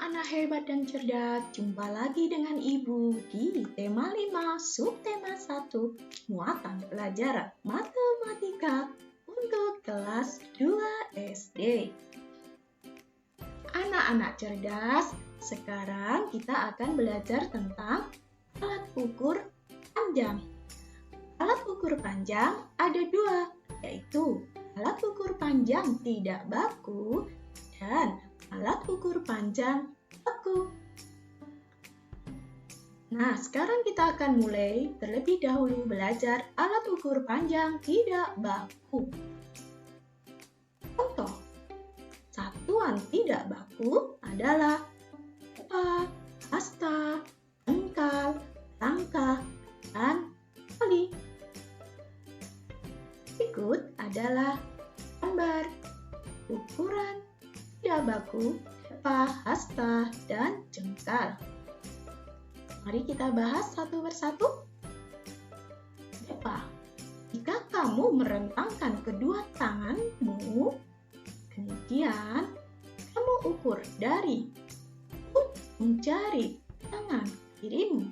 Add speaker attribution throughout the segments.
Speaker 1: Anak-anak hebat dan cerdas, jumpa lagi dengan Ibu di tema 5, subtema 1, muatan pelajaran matematika untuk kelas 2 SD. Anak-anak cerdas, sekarang kita akan belajar tentang alat ukur panjang. Alat ukur panjang ada dua, yaitu alat ukur panjang tidak baku dan alat ukur panjang baku. Nah, sekarang kita akan mulai terlebih dahulu belajar alat ukur panjang tidak baku. Contoh, satuan tidak baku adalah kepa, hasta, jengkal, langkah, dan kali. Berikut adalah gambar ukuran tidak baku, kepa, hasta, dan jengkal. Mari kita bahas satu persatu. Kepa, jika kamu merentangkan kedua tanganmu, kemudian kamu ukur dari ujung jari tangan kirimu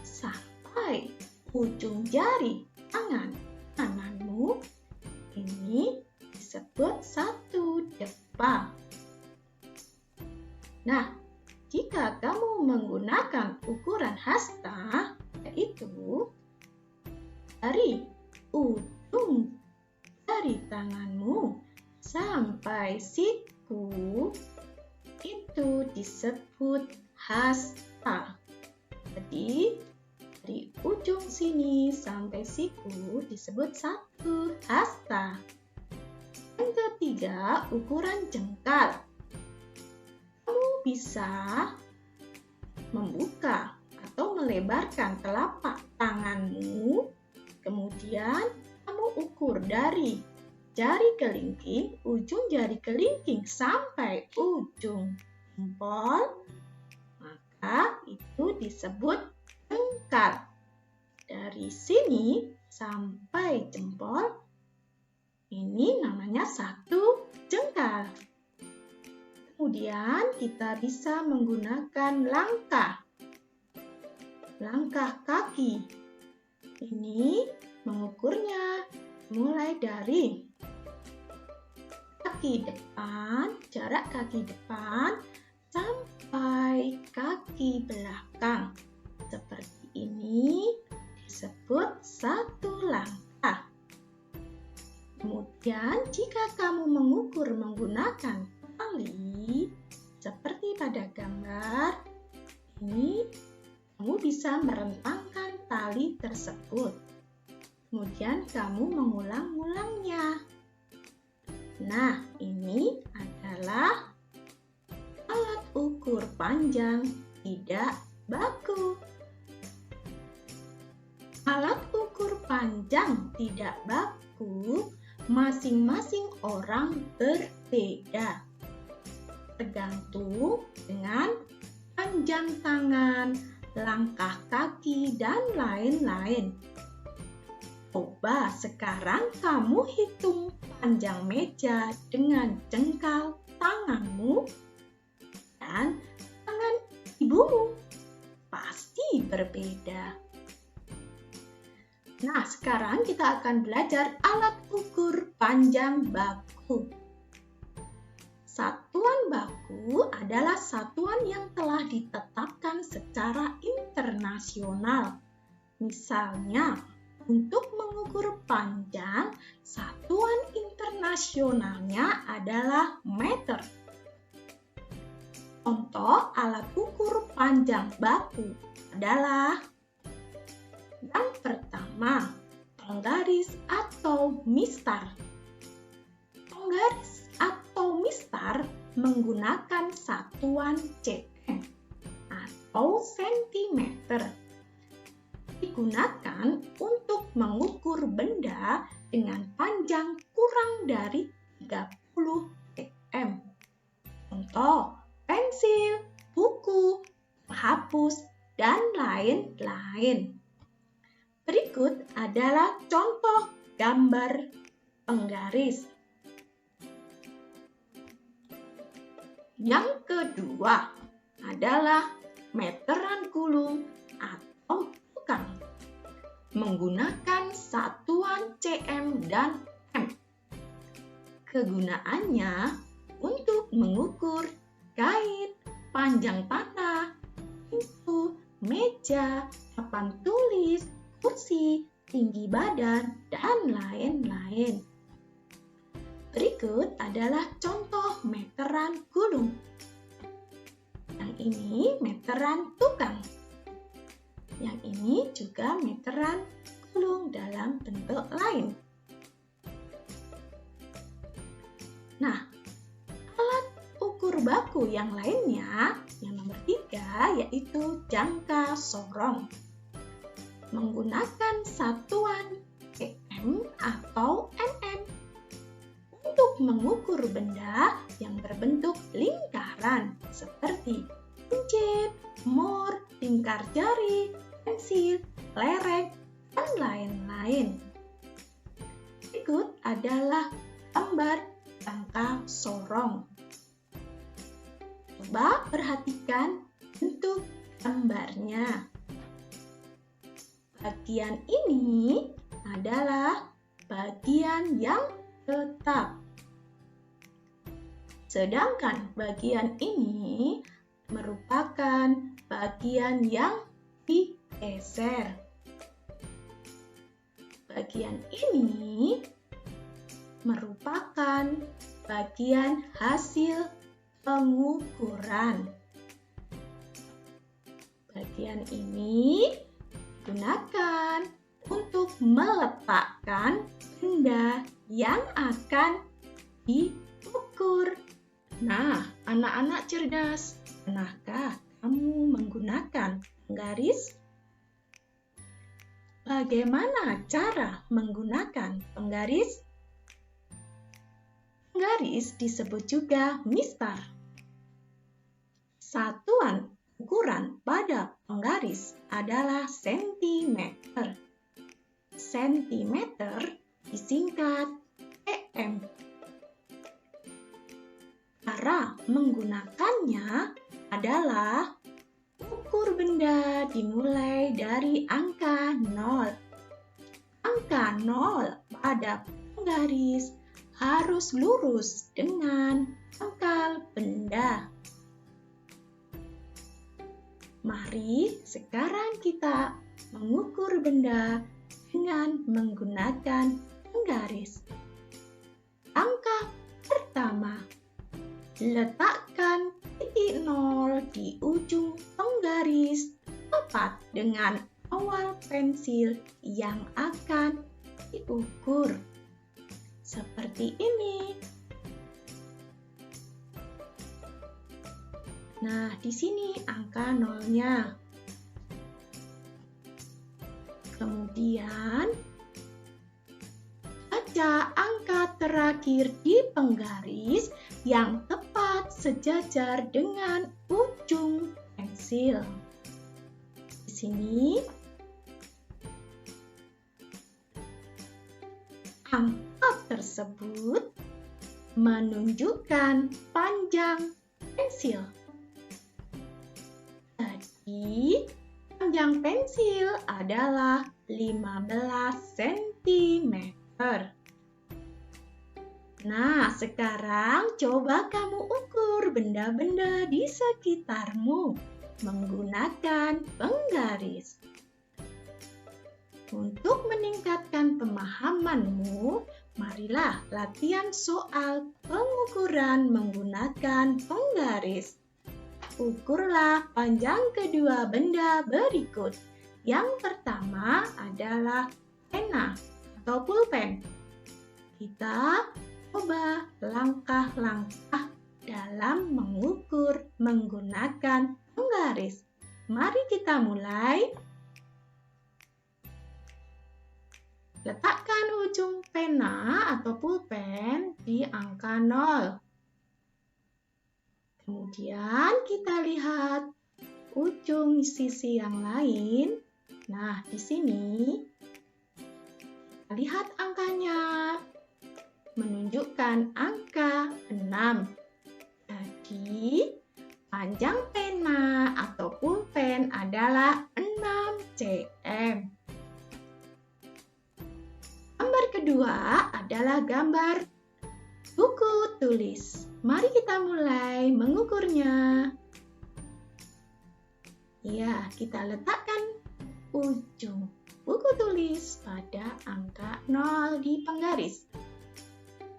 Speaker 1: sampai ujung jari tangan kananmu, ini disebut satu depa. Nah, jika kamu menggunakan ukuran hasta, yaitu dari ujung jari tanganmu sampai siku, itu disebut hasta. Jadi, dari ujung sini sampai siku disebut satu hasta. Yang ketiga, ukuran jengkal. Kamu bisa membuka atau melebarkan telapak tanganmu, kemudian kamu ukur dari jari kelingking, ujung jari kelingking sampai ujung jempol, maka itu disebut jengkal. Dari sini sampai jempol, ini namanya satu jengkal. Kemudian kita bisa menggunakan langkah. Langkah kaki. Ini mengukurnya mulai dari kaki depan, jarak kaki depan, sampai kaki belakang. Seperti ini disebut satu langkah. Kemudian jika kamu mengukur menggunakan tali, seperti pada gambar ini, kamu bisa merentangkan tali tersebut. Kemudian kamu mengulang-ulangnya. Nah, ini adalah alat ukur panjang tidak baku. Alat ukur panjang tidak baku masing-masing orang berbeda, tergantung dengan panjang tangan, langkah kaki, dan lain-lain. Coba sekarang kamu hitung panjang meja dengan jengkal tanganmu dan tangan ibumu. Pasti berbeda. Nah, sekarang kita akan belajar alat ukur panjang baku. Satuan baku adalah satuan yang telah ditetapkan secara internasional. Misalnya, untuk mengukur panjang, satuan internasionalnya adalah meter. Contoh alat ukur panjang baku adalah yang pertama, penggaris atau mistar. Penggaris atau mistar menggunakan satuan cm atau sentimeter. Digunakan untuk mengukur benda dengan panjang kurang dari 30 cm. Contoh, pensil, buku, penghapus, dan lain-lain. Berikut adalah contoh gambar penggaris. Yang kedua, adalah meteran gulung atau tukang. Menggunakan satuan cm dan m. Kegunaannya untuk mengukur kait, panjang panah, pintu, meja, papan tulis, kursi, tinggi badan, dan lain-lain. Berikut adalah contoh meteran gulung. Yang ini meteran tukang. Yang ini juga meteran gulung dalam bentuk lain. Nah, alat ukur baku yang lainnya, yang nomor 3, yaitu jangka sorong. Menggunakan satuan cm atau mm untuk mengukur benda yang berbentuk lingkaran seperti cincin, mur, lingkar jari, pensil, lereng, dan lain-lain. Berikut adalah gambar jangka sorong. Coba perhatikan bentuk gambarnya. Bagian ini adalah bagian yang tetap. Sedangkan bagian ini merupakan bagian yang digeser. Bagian ini merupakan bagian hasil pengukuran. Bagian ini digunakan untuk meletakkan benda yang akan diukur. Nah, anak-anak cerdas, pernahkah kamu menggunakan penggaris? Bagaimana cara menggunakan penggaris? Penggaris disebut juga mistar. Satuan ukuran pada penggaris adalah sentimeter. Sentimeter disingkat cm. Cara menggunakannya adalah ukur benda dimulai dari angka 0. Angka 0 pada penggaris harus lurus dengan pangkal benda. Mari sekarang kita mengukur benda dengan menggunakan penggaris. Langkah pertama, letakkan titik 0 di ujung penggaris tepat dengan awal pensil yang akan diukur. Seperti ini. Nah, di sini angka 0-nya. Kemudian, baca angka terakhir di penggaris yang tepat sejajar dengan ujung pensil. Di sini, angka tersebut menunjukkan panjang pensil. Jadi, panjang pensil adalah 15 cm. Nah, sekarang coba kamu ukur benda-benda di sekitarmu menggunakan penggaris. Untuk meningkatkan pemahamanmu, marilah latihan soal pengukuran menggunakan penggaris. Ukurlah panjang kedua benda berikut. Yang pertama adalah pena atau pulpen. Kita coba langkah-langkah dalam mengukur menggunakan penggaris. Mari kita mulai. Letakkan ujung pena atau pulpen di angka 0. Kemudian kita lihat ujung sisi yang lain. Nah, di sini kita lihat angkanya menunjukkan angka 6. Jadi, panjang pena pena atau pulpen adalah 6 cm. Gambar kedua adalah gambar buku tulis. Mari kita mulai mengukurnya. Ya, kita letakkan ujung buku tulis pada angka 0 di penggaris.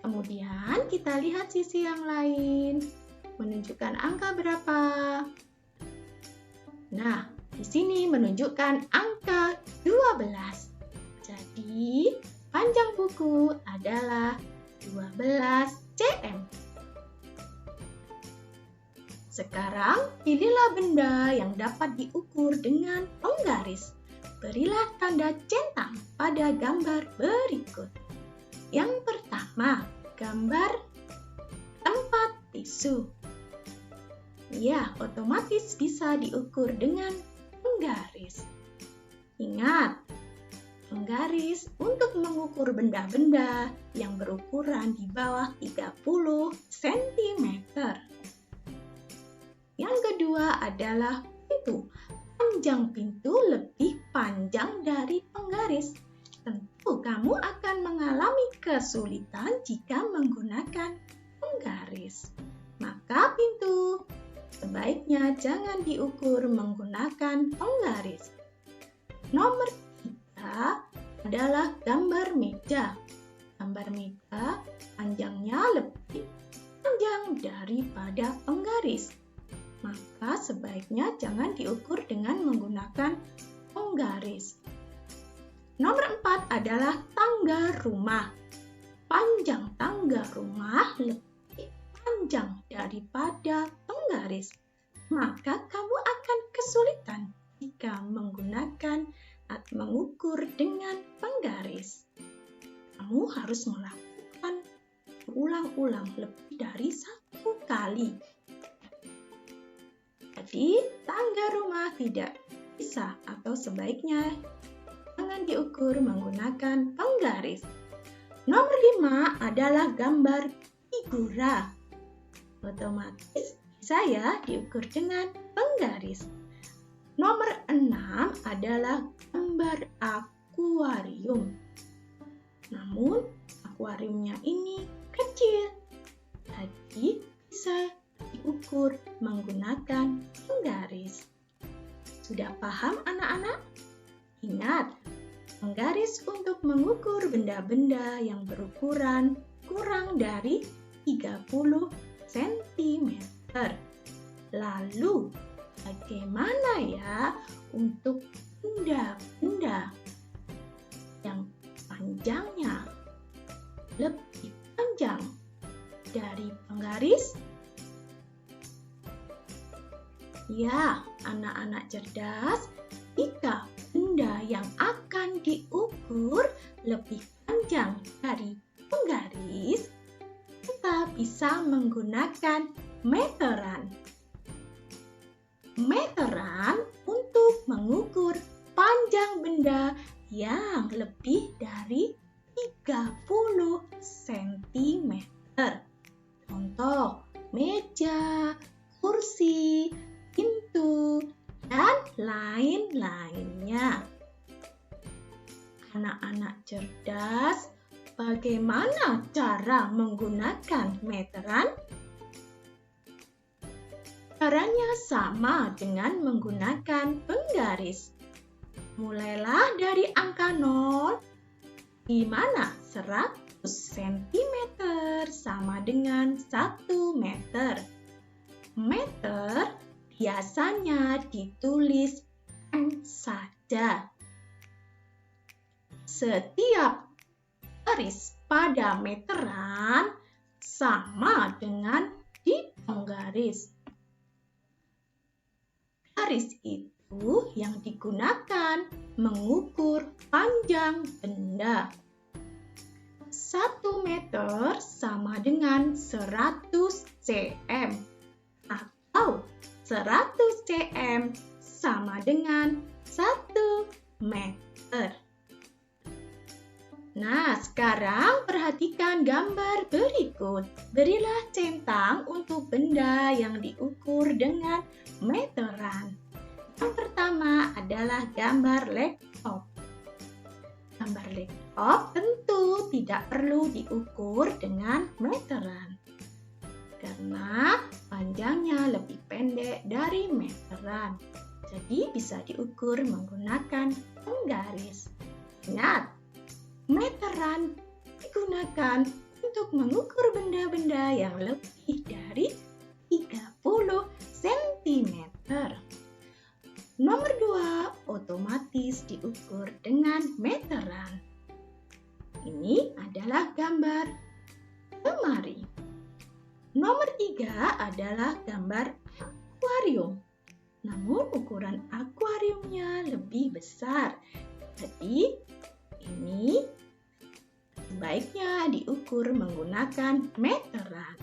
Speaker 1: Kemudian kita lihat sisi yang lain, menunjukkan angka berapa. Nah, di sini menunjukkan angka 12. Jadi, panjang buku adalah 12 cm. Sekarang, pilihlah benda yang dapat diukur dengan penggaris. Berilah tanda centang pada gambar berikut. Yang pertama, gambar tempat tisu. Ya, otomatis bisa diukur dengan penggaris. Ingat, penggaris untuk mengukur benda-benda yang berukuran di bawah 30 cm. Yang kedua adalah pintu. Panjang pintu lebih panjang dari penggaris. Tentu kamu akan mengalami kesulitan jika menggunakan penggaris. Maka pintu sebaiknya jangan diukur menggunakan penggaris. Nomor 3 adalah gambar meja. Gambar meja panjangnya lebih panjang daripada penggaris. Maka sebaiknya jangan diukur dengan menggunakan penggaris. Nomor 4 adalah tangga rumah. Panjang tangga rumah lebih panjang daripada penggaris. Maka kamu akan kesulitan jika menggunakan atau mengukur dengan penggaris. Kamu harus melakukan ulang-ulang lebih dari 1 kali. Jadi, tangga rumah tidak bisa atau sebaiknya jangan diukur menggunakan penggaris. Nomor 5 adalah gambar figura. Otomatis bisa ya diukur dengan penggaris. Nomor 6 adalah gambar akuarium. Namun, akuariumnya ini kecil. Jadi, bisa diukur menggunakan penggaris. Sudah paham anak-anak? Ingat, penggaris untuk mengukur benda-benda yang berukuran kurang dari 30 cm. Lalu, bagaimana ya untuk benda-benda yang panjangnya lebih panjang dari penggaris? Ya, anak-anak cerdas, jika benda yang akan diukur lebih panjang dari penggaris, kita bisa menggunakan meteran. Meteran untuk mengukur panjang benda yang lebih dari 30 cm. Contoh, meja, kursi, pintu, dan lain-lainnya. Anak-anak cerdas, bagaimana cara menggunakan meteran? Caranya sama dengan menggunakan penggaris. Mulailah dari angka 0, di mana 100 cm sama dengan 1 meter. Meter biasanya ditulis M saja. Setiap garis pada meteran sama dengan di penggaris. Garis itu yang digunakan mengukur panjang benda. 1 meter sama dengan 100 cm. Atau 100 cm sama dengan 1 meter. Nah, sekarang perhatikan gambar berikut. Berilah centang untuk benda yang diukur dengan meteran. Yang pertama adalah gambar laptop. Gambar laptop tentu tidak perlu diukur dengan meteran, karena panjangnya lebih pendek dari meteran. Jadi bisa diukur menggunakan penggaris. Ingat, meteran digunakan untuk mengukur benda-benda yang lebih dari 30 cm. Nomor 2, otomatis diukur dengan meteran. Ini adalah gambar lemari. Nomor 3 adalah gambar akuarium. Namun ukuran akuariumnya lebih besar. Jadi ini sebaiknya diukur menggunakan meteran.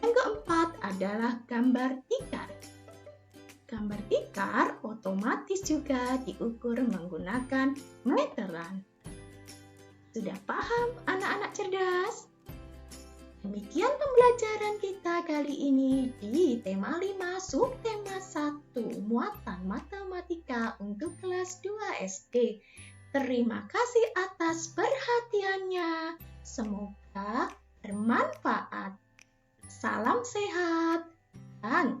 Speaker 1: Yang keempat adalah gambar tikar. Gambar tikar otomatis juga diukur menggunakan meteran. Sudah paham anak-anak cerdas? Demikian pembelajaran kita kali ini di tema 5 subtema 1 muatan matematika untuk kelas 2 SD. Terima kasih atas perhatiannya. Semoga bermanfaat. Salam sehat dan